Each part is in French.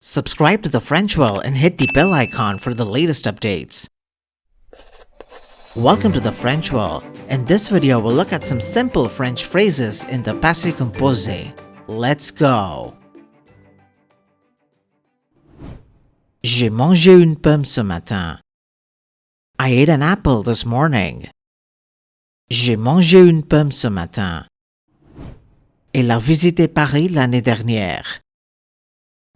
Subscribe to the French Well and hit the bell icon for the latest updates. Welcome to the French Well. In this video, we'll look at some simple French phrases in the passé composé. Let's go! J'ai mangé une pomme ce matin. I ate an apple this morning. J'ai mangé une pomme ce matin. Elle a visité Paris l'année dernière.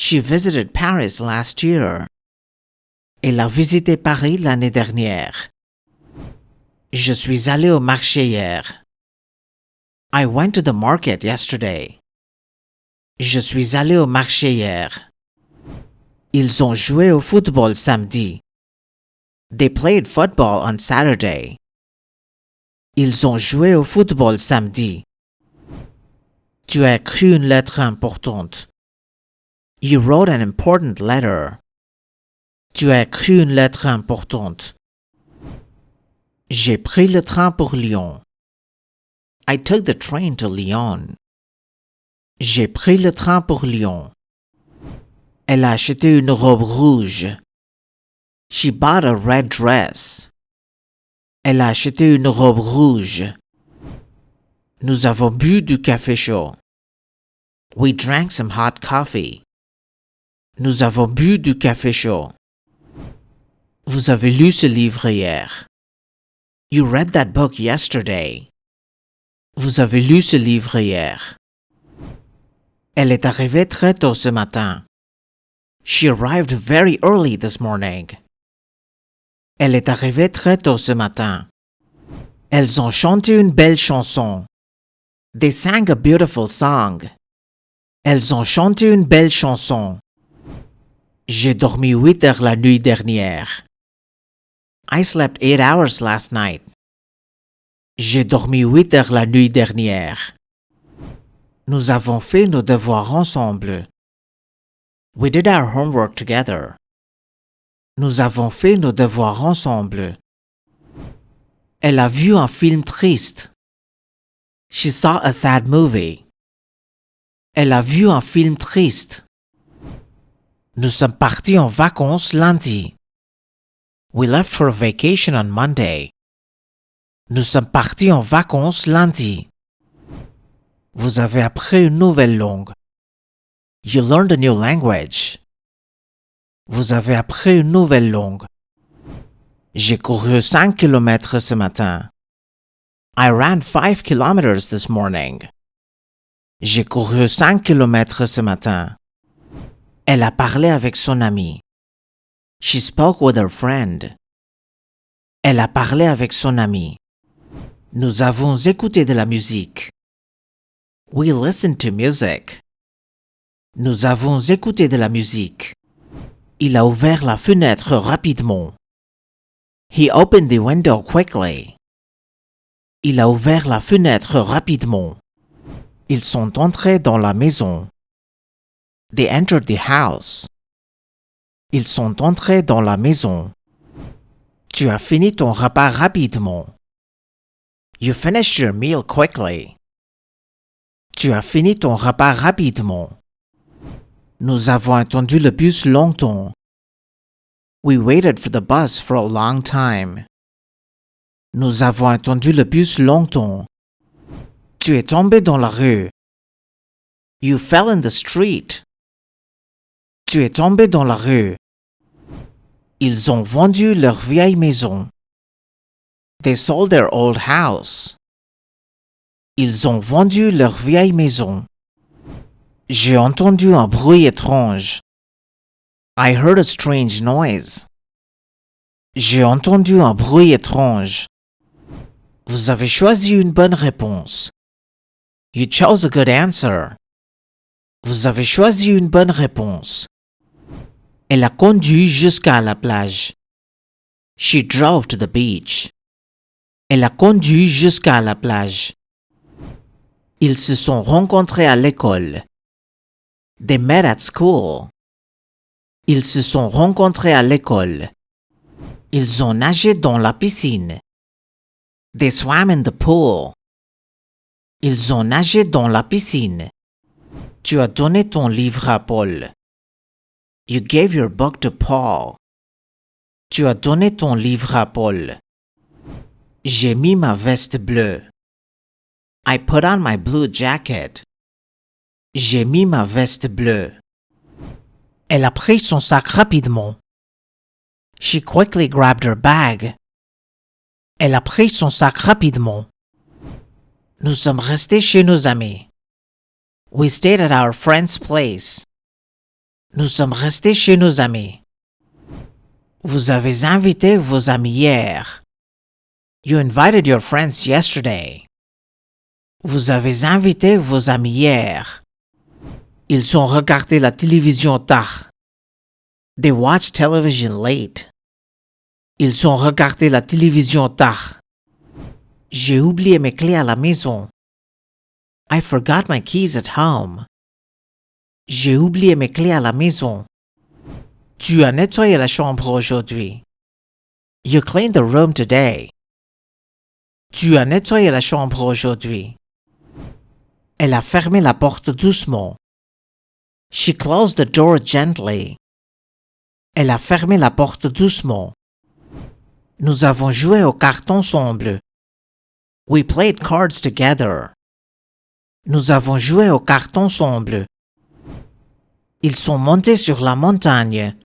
She visited Paris last year. Elle a visité Paris l'année dernière. Je suis allé au marché hier. I went to the market yesterday. Je suis allé au marché hier. Ils ont joué au football samedi. They played football on Saturday. Ils ont joué au football samedi. Tu as écrit une lettre importante. You wrote an important letter. Tu as écrit une lettre importante. J'ai pris le train pour Lyon. I took the train to Lyon. J'ai pris le train pour Lyon. Elle a acheté une robe rouge. She bought a red dress. Elle a acheté une robe rouge. Nous avons bu du café chaud. We drank some hot coffee. Nous avons bu du café chaud. Vous avez lu ce livre hier. You read that book yesterday. Vous avez lu ce livre hier. Elle est arrivée très tôt ce matin. She arrived very early this morning. Elle est arrivée très tôt ce matin. Elles ont chanté une belle chanson. They sang a beautiful song. Elles ont chanté une belle chanson. J'ai dormi 8 heures la nuit dernière. I slept 8 hours last night. J'ai dormi 8 heures la nuit dernière. Nous avons fait nos devoirs ensemble. We did our homework together. Nous avons fait nos devoirs ensemble. Elle a vu un film triste. She saw a sad movie. Elle a vu un film triste. Nous sommes partis en vacances lundi. We left for a vacation on Monday. Nous sommes partis en vacances lundi. Vous avez appris une nouvelle langue. You learned a new language. Vous avez appris une nouvelle langue. J'ai couru 5 kilomètres ce matin. I ran 5 kilometers this morning. J'ai couru 5 kilomètres ce matin. Elle a parlé avec son ami. She spoke with her friend. Elle a parlé avec son ami. Nous avons écouté de la musique. We listened to music. Nous avons écouté de la musique. Il a ouvert la fenêtre rapidement. He opened the window quickly. Il a ouvert la fenêtre rapidement. Ils sont entrés dans la maison. They entered the house. Ils sont entrés dans la maison. Tu as fini ton repas rapidement. You finished your meal quickly. Tu as fini ton repas rapidement. Nous avons attendu le bus longtemps. We waited for the bus for a long time. Nous avons attendu le bus longtemps. Tu es tombé dans la rue. You fell in the street. Tu es tombé dans la rue. Ils ont vendu leur vieille maison. They sold their old house. Ils ont vendu leur vieille maison. J'ai entendu un bruit étrange. I heard a strange noise. J'ai entendu un bruit étrange. Vous avez choisi une bonne réponse. You chose a good answer. Vous avez choisi une bonne réponse. Elle a conduit jusqu'à la plage. She drove to the beach. Elle a conduit jusqu'à la plage. Ils se sont rencontrés à l'école. They met at school. Ils se sont rencontrés à l'école. Ils ont nagé dans la piscine. They swam in the pool. Ils ont nagé dans la piscine. Tu as donné ton livre à Paul. You gave your book to Paul. Tu as donné ton livre à Paul. J'ai mis ma veste bleue. I put on my blue jacket. J'ai mis ma veste bleue. Elle a pris son sac rapidement. She quickly grabbed her bag. Elle a pris son sac rapidement. Nous sommes restés chez nos amis. We stayed at our friend's place. Nous sommes restés chez nos amis. Vous avez invité vos amis hier. You invited your friends yesterday. Vous avez invité vos amis hier. Ils ont regardé la télévision tard. They watched television late. Ils ont regardé la télévision tard. J'ai oublié mes clés à la maison. I forgot my keys at home. J'ai oublié mes clés à la maison. Tu as nettoyé la chambre aujourd'hui. You cleaned the room today. Tu as nettoyé la chambre aujourd'hui. Elle a fermé la porte doucement. She closed the door gently. Elle a fermé la porte doucement. Nous avons joué aux cartes ensemble. We played cards together. Nous avons joué aux cartes ensemble. Ils sont montés sur la montagne.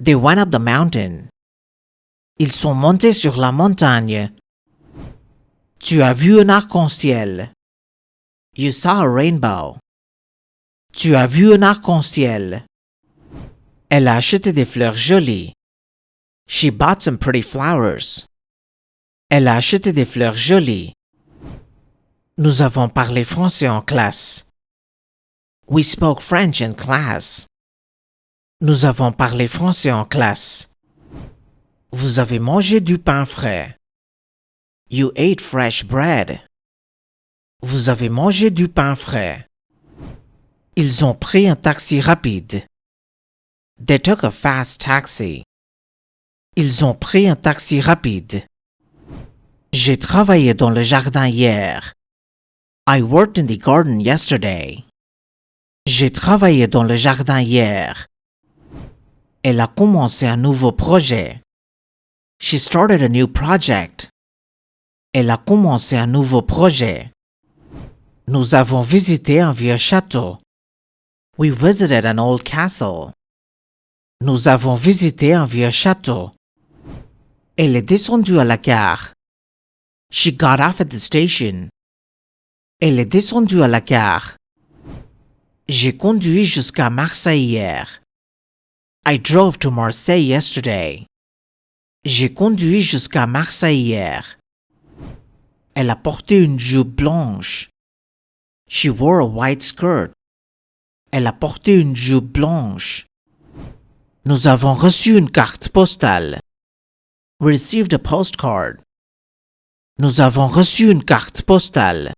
They went up the mountain. Ils sont montés sur la montagne. Tu as vu un arc-en-ciel. You saw a rainbow. Tu as vu un arc-en-ciel. Elle a acheté des fleurs jolies. She bought some pretty flowers. Elle a acheté des fleurs jolies. Nous avons parlé français en classe. We spoke French in class. Nous avons parlé français en classe. Vous avez mangé du pain frais. You ate fresh bread. Vous avez mangé du pain frais. Ils ont pris un taxi rapide. They took a fast taxi. Ils ont pris un taxi rapide. J'ai travaillé dans le jardin hier. I worked in the garden yesterday. J'ai travaillé dans le jardin hier. Elle a commencé un nouveau projet. She started a new project. Elle a commencé un nouveau projet. Nous avons visité un vieux château. We visited an old castle. Nous avons visité un vieux château. Elle est descendue à la gare. She got off at the station. Elle est descendue à la gare. J'ai conduit jusqu'à Marseille hier. I drove to Marseille yesterday. J'ai conduit jusqu'à Marseille hier. Elle a porté une jupe blanche. She wore a white skirt. Elle a porté une jupe blanche. Nous avons reçu une carte postale. We received a postcard. Nous avons reçu une carte postale.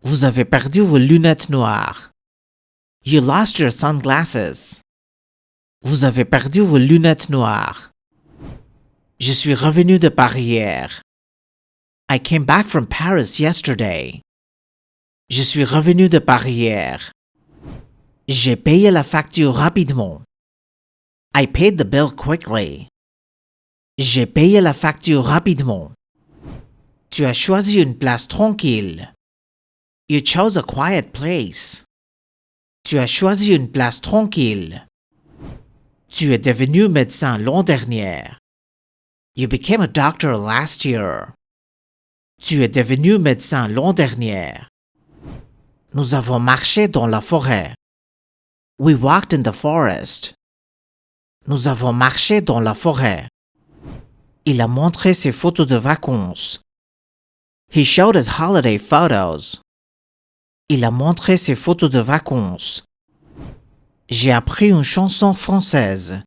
Vous avez perdu vos lunettes noires. You lost your sunglasses. Vous avez perdu vos lunettes noires. Je suis revenu de Paris hier. I came back from Paris yesterday. Je suis revenu de Paris hier. J'ai payé la facture rapidement. I paid the bill quickly. J'ai payé la facture rapidement. Tu as choisi une place tranquille. You chose a quiet place. Tu as choisi une place tranquille. Tu es devenu médecin l'an dernier. You became a doctor last year. Tu es devenu médecin l'an dernier. Nous avons marché dans la forêt. We walked in the forest. Nous avons marché dans la forêt. Il a montré ses photos de vacances. He showed his holiday photos. Il a montré ses photos de vacances. J'ai appris une chanson française.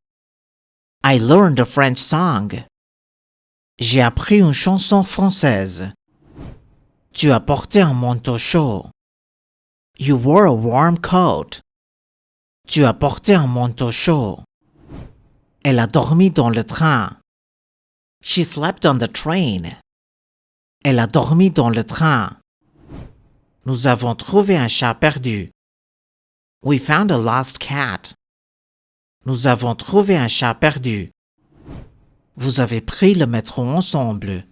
I learned a French song. J'ai appris une chanson française. Tu as porté un manteau chaud. You wore a warm coat. Tu as porté un manteau chaud. Elle a dormi dans le train. She slept on the train. Elle a dormi dans le train. Nous avons trouvé un chat perdu. We found a lost cat. Nous avons trouvé un chat perdu. Vous avez pris le métro ensemble.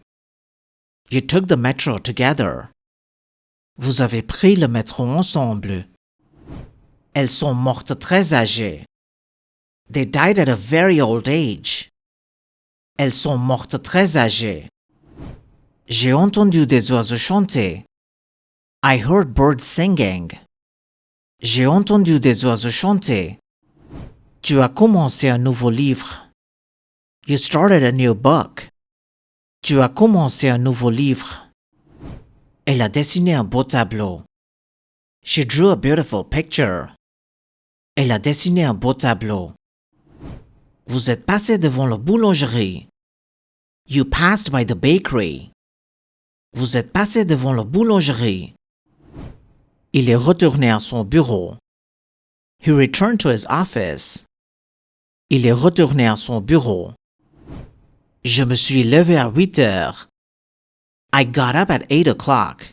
You took the metro together. Vous avez pris le métro ensemble. Elles sont mortes très âgées. They died at a very old age. Elles sont mortes très âgées. J'ai entendu des oiseaux chanter. I heard birds singing. J'ai entendu des oiseaux chanter. Tu as commencé un nouveau livre. You started a new book. Tu as commencé un nouveau livre. Elle a dessiné un beau tableau. She drew a beautiful picture. Elle a dessiné un beau tableau. Vous êtes passé devant la boulangerie. You passed by the bakery. Vous êtes passé devant la boulangerie. Il est retourné à son bureau. He returned to his office. Il est retourné à son bureau. Je me suis levé à 8 heures. I got up at 8 o'clock.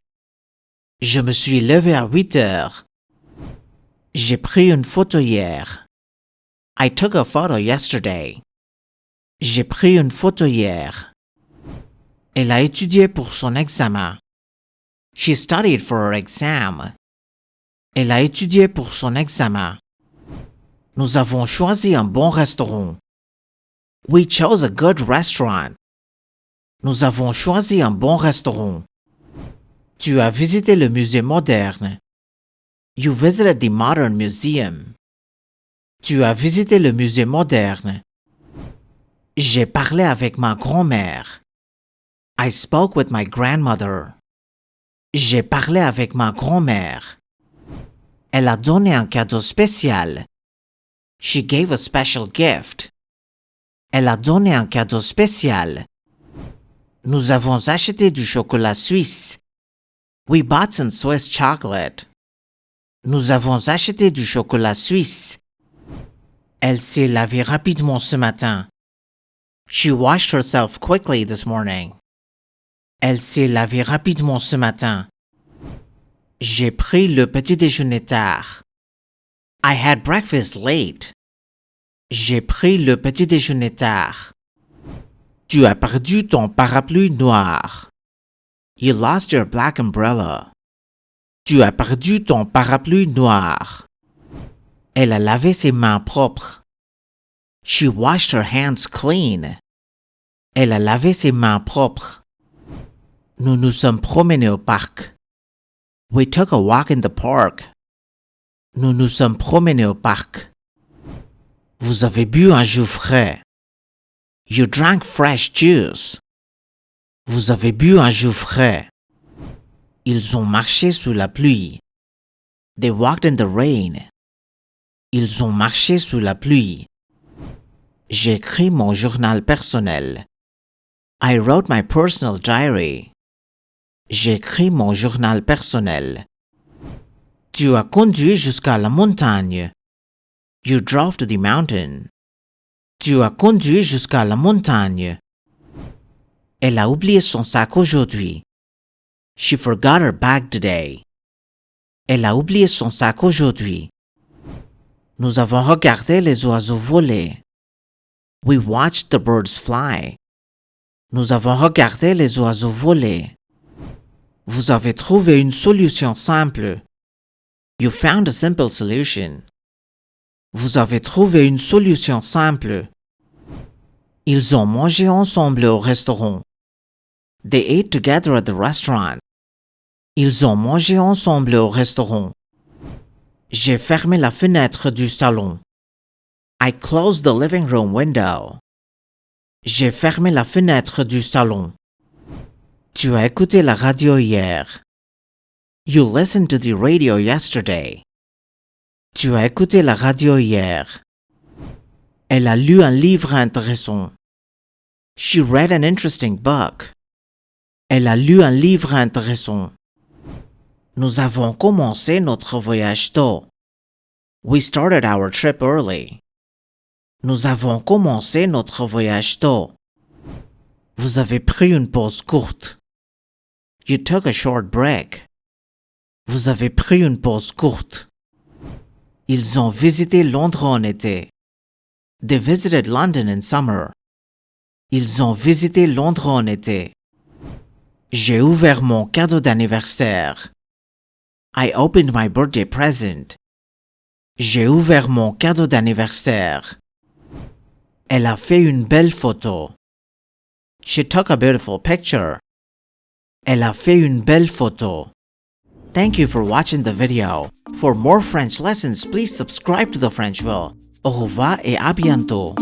Je me suis levé à 8 heures. J'ai pris une photo hier. I took a photo yesterday. J'ai pris une photo hier. Elle a étudié pour son examen. She studied for her exam. Elle a étudié pour son examen. Nous avons choisi un bon restaurant. We chose a good restaurant. Nous avons choisi un bon restaurant. Tu as visité le musée moderne. You visited the Modern Museum. Tu as visité le musée moderne. J'ai parlé avec ma grand-mère. I spoke with my grandmother. J'ai parlé avec ma grand-mère. Elle a donné un cadeau spécial. She gave a special gift. Elle a donné un cadeau spécial. Nous avons acheté du chocolat suisse. We bought some Swiss chocolate. Nous avons acheté du chocolat suisse. Elle s'est lavée rapidement ce matin. She washed herself quickly this morning. Elle s'est lavée rapidement ce matin. J'ai pris le petit déjeuner tard. I had breakfast late. J'ai pris le petit déjeuner tard. Tu as perdu ton parapluie noir. You lost your black umbrella. Tu as perdu ton parapluie noir. Elle a lavé ses mains propres. She washed her hands clean. Elle a lavé ses mains propres. Nous nous sommes promenés au parc. We took a walk in the park. Nous nous sommes promenés au parc. Vous avez bu un jus frais. You drank fresh juice. Vous avez bu un jus frais. Ils ont marché sous la pluie. They walked in the rain. Ils ont marché sous la pluie. J'ai écrit mon journal personnel. I wrote my personal diary. J'ai écrit mon journal personnel. Tu as conduit jusqu'à la montagne. You drove to the mountain. Tu as conduit jusqu'à la montagne. Elle a oublié son sac aujourd'hui. She forgot her bag today. Elle a oublié son sac aujourd'hui. Nous avons regardé les oiseaux voler. We watched the birds fly. Nous avons regardé les oiseaux voler. Vous avez trouvé une solution simple. You found a simple solution. Vous avez trouvé une solution simple. Ils ont mangé ensemble au restaurant. They ate together at the restaurant. Ils ont mangé ensemble au restaurant. J'ai fermé la fenêtre du salon. I closed the living room window. J'ai fermé la fenêtre du salon. Tu as écouté la radio hier. You listened to the radio yesterday. Tu as écouté la radio hier. Elle a lu un livre intéressant. She read an interesting book. Elle a lu un livre intéressant. Nous avons commencé notre voyage tôt. We started our trip early. Nous avons commencé notre voyage tôt. Vous avez pris une pause courte. You took a short break. Vous avez pris une pause courte. Ils ont visité Londres en été. They visited London in summer. Ils ont visité Londres en été. J'ai ouvert mon cadeau d'anniversaire. I opened my birthday present. J'ai ouvert mon cadeau d'anniversaire. Elle a fait une belle photo. She took a beautiful picture. Elle a fait une belle photo. Thank you for watching the video. For more French lessons, please subscribe to the Frenchville. Au revoir et à bientôt.